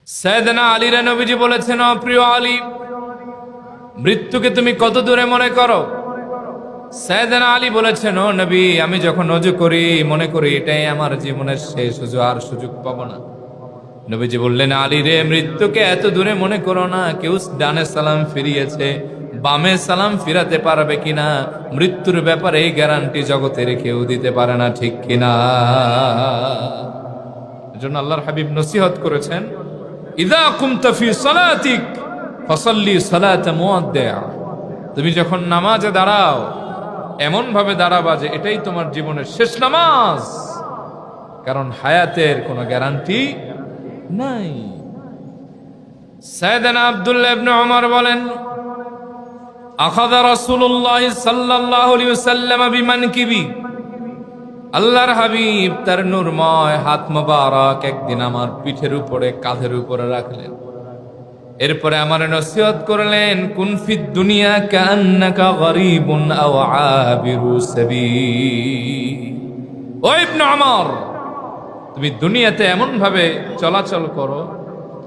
সাইয়েদনা আলী রে নবীজি বলেছেন, ও প্রিয় আলী, মৃত্যুকে তুমি কত দূরে মনে করো? সাইয়েদনা আলী বলেছেন, ও নবী, আমি যখন ওযু করি মনে করি এটাই আমার জীবনের শেষ ওযু, আর সুযোগ পাবো না। নবীজি বললেন, আলী রে, মৃত্যুকে এত দূরে মনে করো না। কেউ ডানে সালাম ফিরিয়েছে, বামে সালাম ফিরাতে পারবে কিনা মৃত্যুর ব্যাপারে এই গ্যারান্টি জগতের কেউ দিতে পারে না, ঠিক কিনা? এজন্য আল্লাহর হাবিব নসিহত করেছেন, ইযা কুমতা ফি সালাতিক ফাসাল্লি সালাতা মুআদ্দিআ। তুমি যখন নামাজে দাঁড়াও এমন ভাবে দাঁড়াবা যে এটাই তোমার জীবনের শেষ নামাজ, কারণ হায়াতের কোনো গ্যারান্টি নাই। সাইয়েদনা আব্দুল্লাহ ইবনে ওমর বলেন, আখাযা রাসূলুল্লাহ সাল্লাল্লাহু আলাইহি ওয়াসাল্লাম বিমানকিবি। আল্লাহর হাবিব তার নূরময় হাত মোবারক একদিন আমার পিঠের উপরে, কাঁধের উপরে রাখলেন। এরপরে আমার নসিহত করলেন, কুন ফিদ দুনিয়া কান্নাকা গরীবুন আও আবিরু সাবিল। ও ইবনে ওমর, তুমি দুনিয়াতে এমন ভাবে চলাচল করো,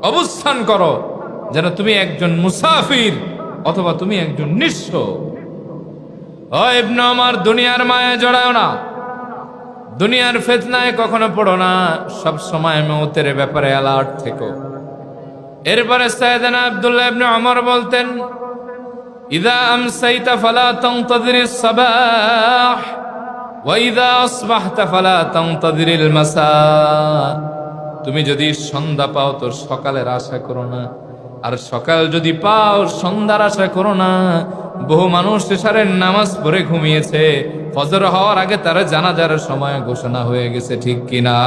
অবস্থান করো, যেন তুমি একজন মুসাফির অথবা তুমি একজন নিঃস্ব। ও ইবনে ওমর, দুনিয়ার মায়া জড়াও না, দুনিয়ার ফিতনায় কখনো পড়ো না, সব সময় মওতের ব্যাপারে অ্যালার্ট থেকো। এরপরে সাইয়েদনা আব্দুল্লাহ ইবনে ওমর বলতেন, ইযা আমসাইতা ফালা তানতাযিরিস সাবাহ ওয়া ইযা আসবাহতা ফালা তানতাযিরিল মাসা। তুমি যদি সন্ধ্যা পাও তো সকালের আশা করো না, আর সকাল যদি পাও সন্ধ্যার আশা করো না। বহু মানুষ এশারের নামাজ পড়ে ঘুমিয়েছে, ফজর হওয়ার আগে তারা জানাজার সময় ঘোষণা হয়ে গেছে, ঠিক কিনা?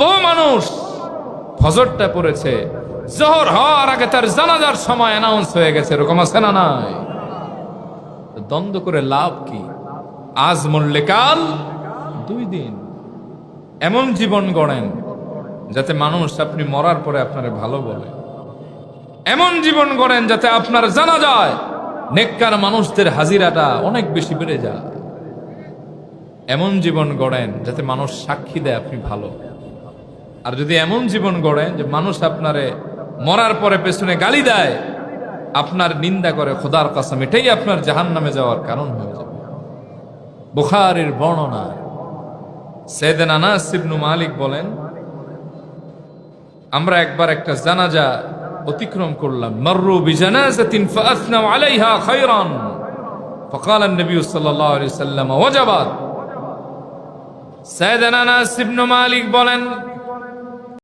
বহু মানুষ ফজরটা পড়েছে, জোহর হওয়ার আগে তার জানাজার সময় অ্যানাউন্স হয়ে গেছে, এরকম আছে না নাই? দ্বন্দ্ব করে লাভ কি? আজ মরলে কাল 2 দিন। এমন জীবন গড়েন যাতে মানুষ আপনি মরার পরে আপনারে ভালো বলে। এমন জীবন গড়েন যাতে আপনার জানা যায় নেককার মানুষদের হাজিরাটা অনেক বেশি বেড়ে যায়। এমন জীবন গড়েন যাতে মানুষ সাক্ষী দেয় আপনি ভালো। আর যদি এমন জীবন গড়েন যে মানুষ আপনারে মরার পরে পেছনে গালি দেয়, আপনার নিন্দা করে, খোদার কসম এটাই আপনার জাহান্নামে যাওয়ার কারণ হয়ে যাবে। বুখারীর বর্ণনা, সাইয়েদনা আনাস ইবনে মালিক বলেন, আমরা একবার একটা জানাজা অতিক্রম করলাম। মাররু বিজানাজাতিন ফাআসনাউ আলাইহা খায়রান ফাকালা নবী সাল্লাল্লাহু আলাইহি ওয়াসাল্লাম ওয়াজাবাত। সাইয়েদনা আনাস ইবনে মালিক বলেন,